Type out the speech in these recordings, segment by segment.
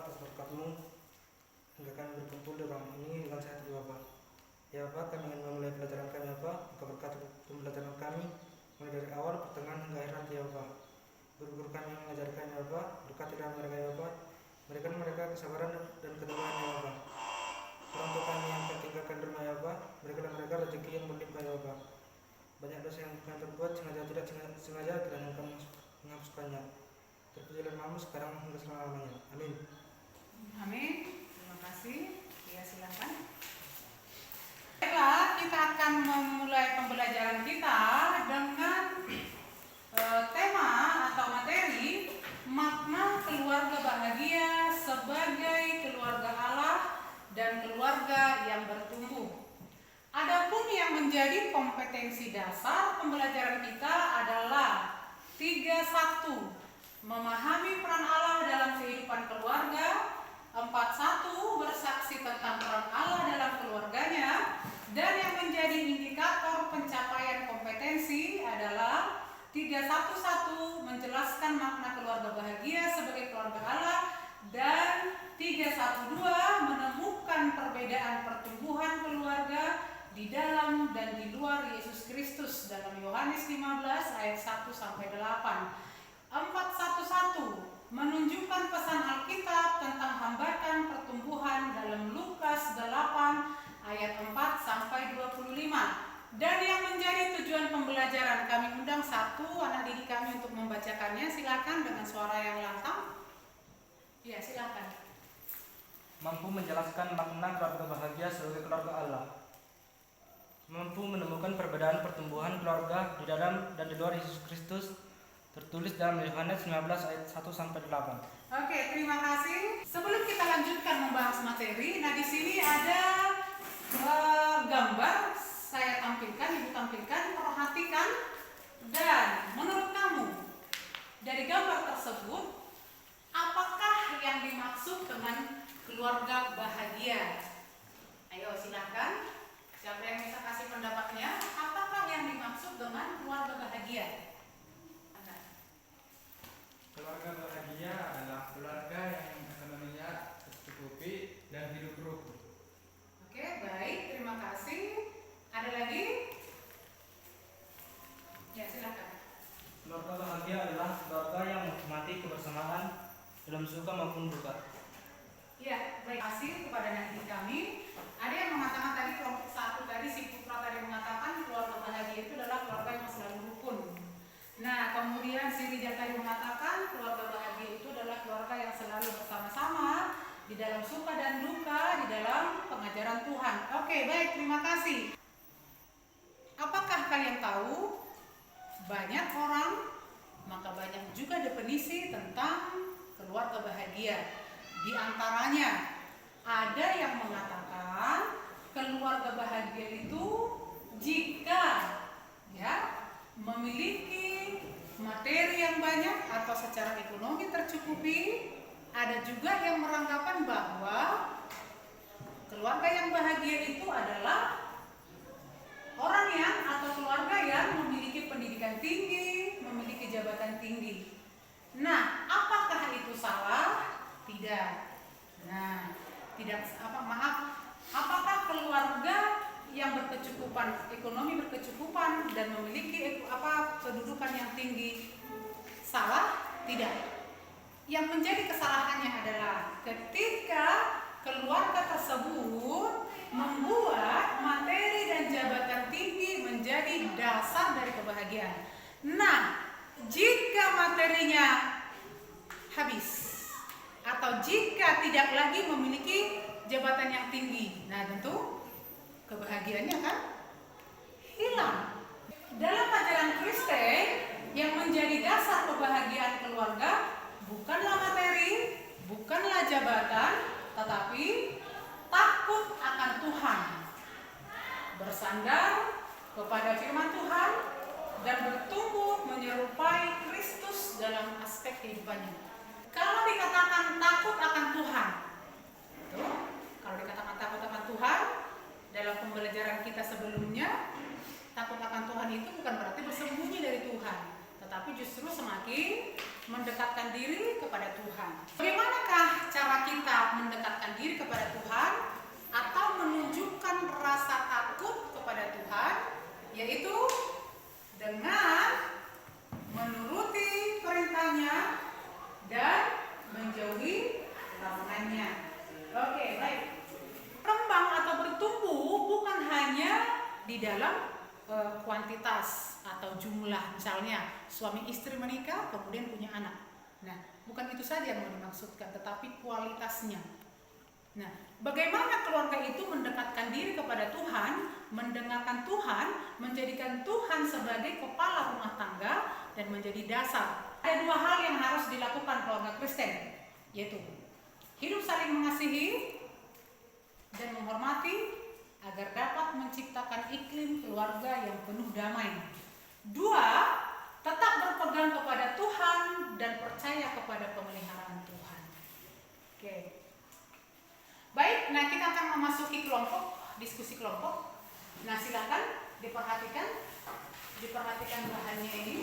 atas berkat-Mu hingga kami berkumpul di ruangan ini dengan sehat jiwa Bapa. Ya Bapa, kami ingin memulai pelajaran kami Bapa, Engkau berkati pembelajaran kami mulai dari awal, pertengahan hingga akhir nanti ya Bapa. Guru-guru kami yang mengajar kami ya Bapa, berkati dalam mereka ya Bapa, berikan mereka kesabaran dan ketabahan ya Bapa. Orang tua kami yang tinggalkan di rumah ya Bapa, berikanlah mereka rezeki yang berlimpah ya Bapa. Banyak dosa yang kami perbuat sengaja tidak sengaja kiranya Engkau menghapuskannya. Terpujilah namamu sekarang hingga selama-lamanya. Amin. Amin. Terima kasih. Ya, silakan. Baiklah, kita akan memulai pembelajaran kita dengan tema atau materi makna keluarga bahagia sebagai keluarga Allah dan keluarga yang bertumbuh. Adapun yang menjadi kompetensi dasar pembelajaran kita adalah 3.1, memahami peran Allah dalam kehidupan keluarga. 4.1, bersaksi tentang peran Allah dalam keluarganya. Dan yang menjadi indikator pencapaian kompetensi adalah 3.1.1, menjelaskan makna keluarga bahagia sebagai keluarga Allah. Dan 3.1.2, menemukan perbedaan pertumbuhan keluarga di dalam dan di luar Yesus Kristus dalam Yohanes 15 ayat 1-8. 4.1.1, menunjukkan pesan Alkitab tentang hambatan pertumbuhan dalam Lukas 8 ayat 4-25. Dan yang menjadi tujuan pembelajaran, kami undang satu anak didik kami untuk membacakannya. Silakan dengan suara yang lantang. Ya, silakan. Mampu menjelaskan makna keluarga bahagia sebagai keluarga Allah. Mampu menemukan perbedaan pertumbuhan keluarga di dalam dan di luar Yesus Kristus, tertulis dalam Yohanes 15 ayat 1-8. Oke, terima kasih. Sebelum kita lanjutkan membahas materi, di sini ada gambar saya tampilkan, ibu tampilkan, perhatikan. Dan menurut kamu, dari gambar tersebut, apakah yang dimaksud dengan keluarga bahagia? Ayo silahkan, siapa yang bisa kasih pendapatnya? Apakah yang dimaksud dengan keluarga bahagia? Keluarga bahagia adalah keluarga yang ekonominya tercukupi dan hidup rukun. Oke, baik, terima kasih. Ada lagi? Ya, silakan. Keluarga bahagia adalah keluarga yang menikmati kebersamaan dalam suka maupun duka. Ya, baik, terima kasih kepada anak didik kami. Ada yang mengatakan tadi, kelompok 1 tadi, si Putra tadi mengatakan keluarga bahagia itu adalah keluarga yang selalu rukun. Nah, kemudian si Rijal tadi mengatakan keluarga bahagia itu adalah keluarga yang selalu bersama-sama di dalam suka dan duka, di dalam pengajaran Tuhan. Oke, baik, terima kasih. Apakah kalian tahu banyak orang, maka banyak juga definisi tentang keluarga bahagia. Di antaranya ada yang mengatakan keluarga bahagia itu jika memiliki materi yang banyak atau secara ekonomi tercukupi. Ada juga yang beranggapan bahwa keluarga yang bahagia itu adalah orang yang atau keluarga yang memiliki pendidikan tinggi, memiliki jabatan tinggi. Nah, apakah itu salah? Tidak. Nah, apakah keluarga yang berkecukupan, ekonomi berkecukupan dan memiliki kedudukan yang tinggi salah? Tidak. Yang menjadi kesalahannya adalah ketika keluarga tersebut membuat materi dan jabatan tinggi menjadi dasar dari kebahagiaan. Nah, jika materinya habis atau jika tidak lagi memiliki jabatan yang tinggi, nah tentu kebahagiaannya akan hilang. Dalam ajaran Kristen, yang menjadi dasar kebahagiaan keluarga bukanlah materi, bukanlah jabatan, tetapi takut akan Tuhan, bersandar kepada firman Tuhan, dan bertumbuh menyerupai Kristus dalam aspek kehidupannya. Kalau dikatakan takut akan Tuhan, kalau dikatakan takut akan Tuhan, dalam pembelajaran kita sebelumnya, takut akan Tuhan itu bukan berarti bersembunyi dari Tuhan, tetapi justru semakin mendekatkan diri kepada Tuhan. Bagaimanakah cara cara kita mendekatkan diri kepada Tuhan atau menunjukkan rasa takut kepada Tuhan, yaitu dengan menuruti perintahnya dan menjauhi larangannya. Oke, baik. Berkembang atau bertumbuh bukan hanya di dalam kuantitas atau jumlah, misalnya suami istri menikah kemudian punya anak. Nah, bukan itu saja yang mau dimaksudkan, tetapi kualitasnya. Nah, bagaimana keluarga itu mendekatkan diri kepada Tuhan, mendengarkan Tuhan, menjadikan Tuhan sebagai kepala rumah tangga dan menjadi dasar. Ada dua hal yang harus dilakukan keluarga Kristen, yaitu hidup saling mengasihi dan menghormati agar dapat menciptakan iklim keluarga yang penuh damai. Dua, tetap berpegang kepada Tuhan dan percaya kepada pemeliharaan Tuhan. Oke. Baik, nah kita akan memasuki kelompok, diskusi kelompok. Nah, silakan diperhatikan bahannya ini.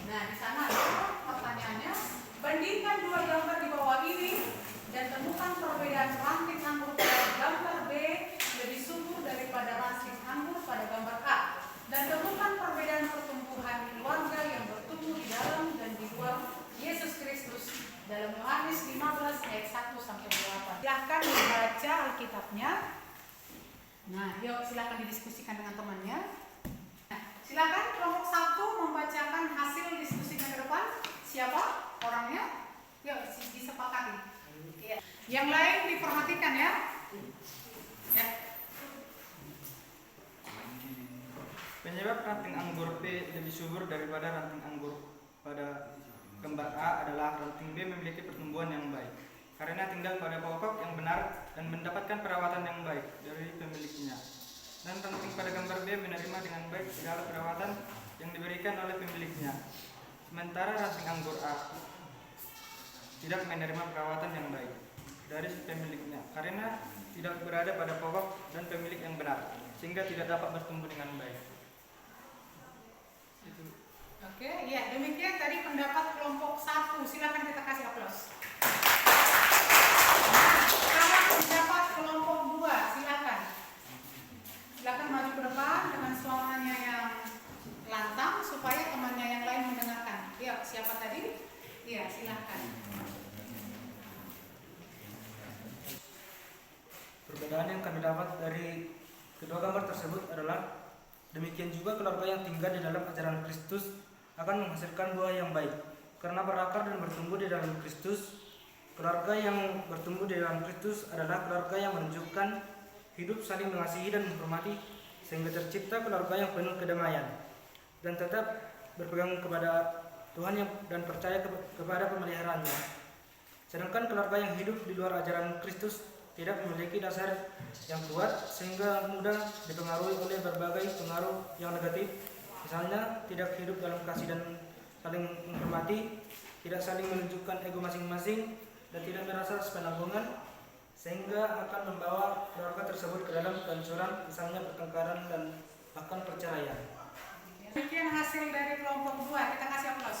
Nah, di sana ada pertanyaannya. Bandingkan dua gambar di bawah ini dan temukan perbedaan ranting anggur pada gambar B lebih subur daripada ranting anggur pada gambar A. Dan temukan perbedaan pertumbuhan keluarga yang bertumbuh di dalam dan di luar Yesus Kristus dalam Yohanes 15 ayat 1 sampai 8. Silahkan dibaca Alkitabnya. Nah, yuk silahkan didiskusikan dengan temannya. Nah, silahkan kelompok 1 membacakan hasil diskusinya ke depan. Siapa orangnya? Yuk disepakati. Ya. Yang lain diperhatikan ya. Ya. Penyebab ranting anggur B lebih subur daripada ranting anggur pada gambar A adalah ranting B memiliki pertumbuhan yang baik karena tinggal pada pokok yang benar dan mendapatkan perawatan yang baik dari pemiliknya. Dan ranting pada gambar B menerima dengan baik segala perawatan yang diberikan oleh pemiliknya. Sementara ranting anggur A tidak menerima perawatan yang baik dari pemiliknya karena tidak berada pada pokok dan pemilik yang benar sehingga tidak dapat bertumbuh dengan baik. Oke, ya demikian tadi pendapat kelompok 1. Silakan kita kasih aplaus. Nah, sekarang pendapat kelompok 2. Silakan. Silakan maju ke depan dengan suaranya yang lantang supaya temannya yang lain mendengarkan. Ya, siapa tadi? Iya, silakan. Perbedaan yang kami dapat dari kedua gambar tersebut adalah demikian juga keluarga yang tinggal di dalam ajaran Kristus akan menghasilkan buah yang baik karena berakar dan bertumbuh di dalam Kristus. Keluarga yang bertumbuh di dalam Kristus adalah keluarga yang menunjukkan hidup saling mengasihi dan menghormati sehingga tercipta keluarga yang penuh kedamaian dan tetap berpegang kepada Tuhan dan percaya kepada pemeliharaannya. Sedangkan keluarga yang hidup di luar ajaran Kristus tidak memiliki dasar yang kuat sehingga mudah dipengaruhi oleh berbagai pengaruh yang negatif. Misalnya, tidak hidup dalam kasih dan saling menghormati, tidak saling menunjukkan ego masing-masing, dan tidak merasa sepenanggungan, sehingga akan membawa keluarga tersebut ke dalam kehancuran, misalnya pertengkaran dan bahkan perceraian. Demikian hasil dari kelompok 2. Kita kasih aplaus.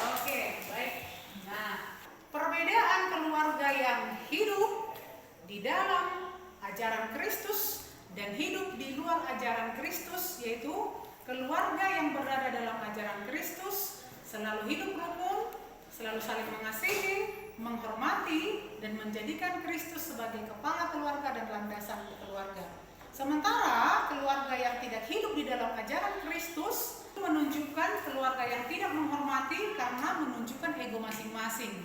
Oke, baik. Nah, perbedaan keluarga yang hidup di dalam ajaran Kristus dan hidup di luar ajaran Kristus, yaitu keluarga yang berada dalam ajaran Kristus selalu hidup rukun, selalu saling mengasihi, menghormati, dan menjadikan Kristus sebagai kepala keluarga dan landasan keluarga. Sementara keluarga yang tidak hidup di dalam ajaran Kristus menunjukkan keluarga yang tidak menghormati karena menunjukkan ego masing-masing.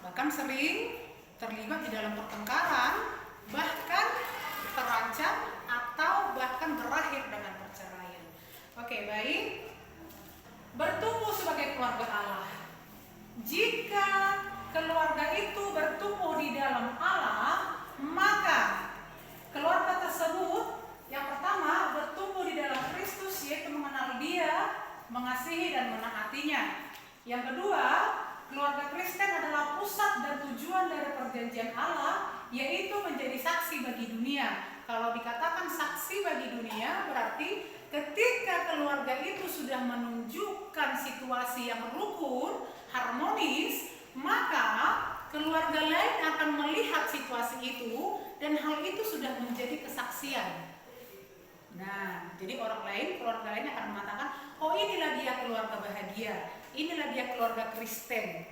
Bahkan sering terlibat di dalam pertengkaran, bahkan terancam atau bahkan berakhir dengan perceraian. Oke, baik. Bertumbuh sebagai keluarga Allah. Jika keluarga itu bertumbuh di dalam Allah, maka keluarga tersebut yang pertama bertumbuh di dalam Kristus, yaitu mengenal Dia, mengasihi dan menaatinya. Yang kedua, keluarga Kristen adalah pusat dan tujuan dari perjanjian Allah, yaitu menjadi saksi bagi dunia. Kalau dikatakan saksi bagi dunia, berarti ketika keluarga itu sudah menunjukkan situasi yang rukun, harmonis, maka keluarga lain akan melihat situasi itu dan hal itu sudah menjadi kesaksian. Nah, jadi orang lain, keluarga lain akan mengatakan, oh inilah dia keluarga bahagia, inilah dia keluarga Kristen.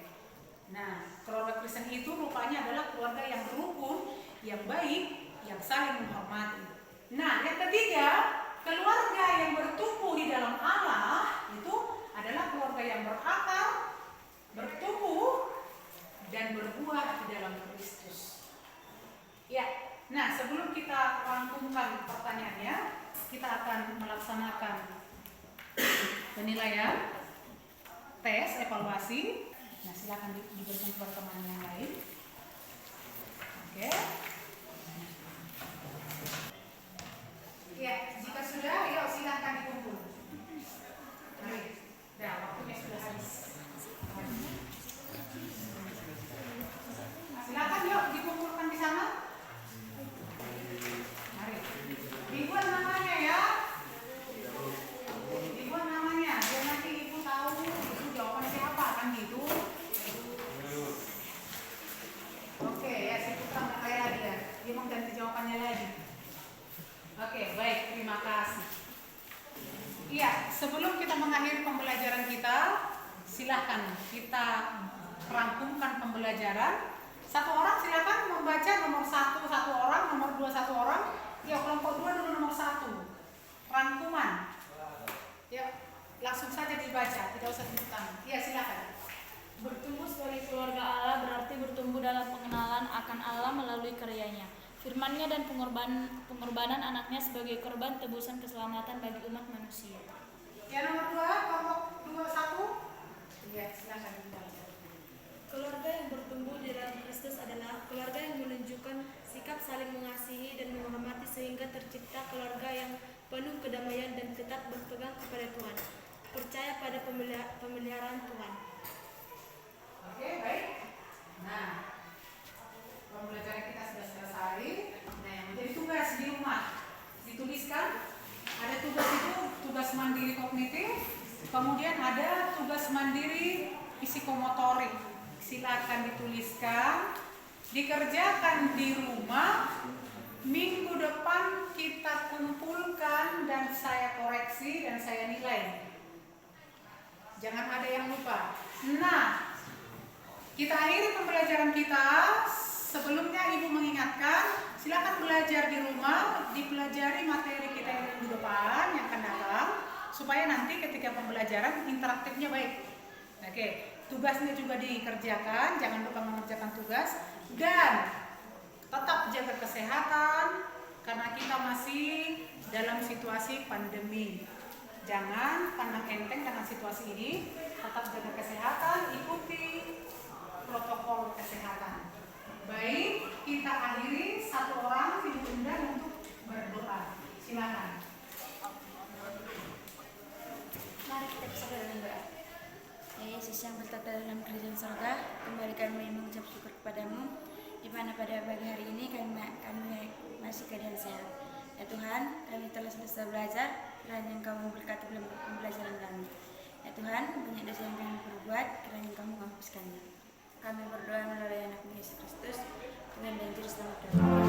Nah, keluarga Kristen itu rupanya adalah keluarga yang rukun, yang baik, yang saling menghormati. Nah, yang ketiga, keluarga yang bertumbuh di dalam Allah itu adalah keluarga yang berakar, bertumbuh, dan berbuah di dalam Kristus. Ya, nah sebelum kita rangkumkan pertanyaannya, kita akan melaksanakan penilaian, tes, evaluasi. Nah, silakan diberikan kepada teman yang lain. Oke. Ya, jika sudah, yuk silakan dikumpul. Mari. Nah, waktunya sudah habis. Silakan yuk dikumpulkan di sana. Mari. Dibuat namanya ya. Dibuat namanya. Biar nanti ibu tahu itu jawaban siapa kan gitu. Oke ya, si Putra nggak kayak lagi ya. Dia mau ganti jawabannya lagi. Oke, baik. Terima kasih. Iya, sebelum kita mengakhiri pembelajaran kita, silahkan kita rangkumkan pembelajaran. Satu orang silakan membaca nomor 1 satu orang, nomor 2 satu orang. Ya, kelompok 2 dulu nomor 1. Rangkuman. Ya, langsung saja dibaca, tidak usah tepuk tangan. Ya, silakan. Bertumbuh sebagai keluarga Allah berarti bertumbuh dalam pengenalan akan Allah melalui karyanya, firman-Nya dan pengorbanan anaknya sebagai korban tebusan keselamatan bagi umat manusia. Ya, nomor 2, kelompok 2 1. Ya, silakan dibaca. Keluarga yang bertumbuh di dalam Kristus adalah keluarga yang menunjukkan sikap saling mengasihi dan menghormati sehingga tercipta keluarga yang penuh kedamaian dan tetap berpegang kepada Tuhan, percaya pada pemeliharaan Tuhan. Oke, baik. Nah, pembelajaran kita sudah selesai. Nah, yang menjadi tugas di rumah dituliskan. Ada tugas itu tugas mandiri kognitif, kemudian ada tugas mandiri psikomotorik. Silakan dituliskan, dikerjakan di rumah. Minggu depan kita kumpulkan dan saya koreksi dan saya nilai. Jangan ada yang lupa. Nah, kita akhiri pembelajaran kita. Sebelumnya Ibu mengingatkan, silakan belajar di rumah, dipelajari materi kita yang minggu depan yang akan datang, supaya nanti ketika pembelajaran interaktifnya baik. Oke. Tugasnya juga dikerjakan, jangan lupa mengerjakan tugas dan tetap jaga kesehatan karena kita masih dalam situasi pandemi. Jangan pandang enteng dengan situasi ini, tetap jaga kesehatan, ikuti protokol kesehatan. Baik, kita akhiri, satu orang diundang untuk berdoa. Silakan. Mari kita bersama dalam doa. Ya Yesus yang bertata dalam kerajaan surga, kembali kami mengucap syukur kepadamu, di mana pada pagi hari ini kami masih keadaan sehat. Ya Tuhan, kami telah selesai belajar, kiranya Engkau memberkati pembelajaran kami. Ya Tuhan, banyak dosa yang kami perbuat, kiranya Engkau menghapuskannya. Kami berdoa melalui anak-Mu Yesus Kristus, Tuhan dan Juru Selamat kami.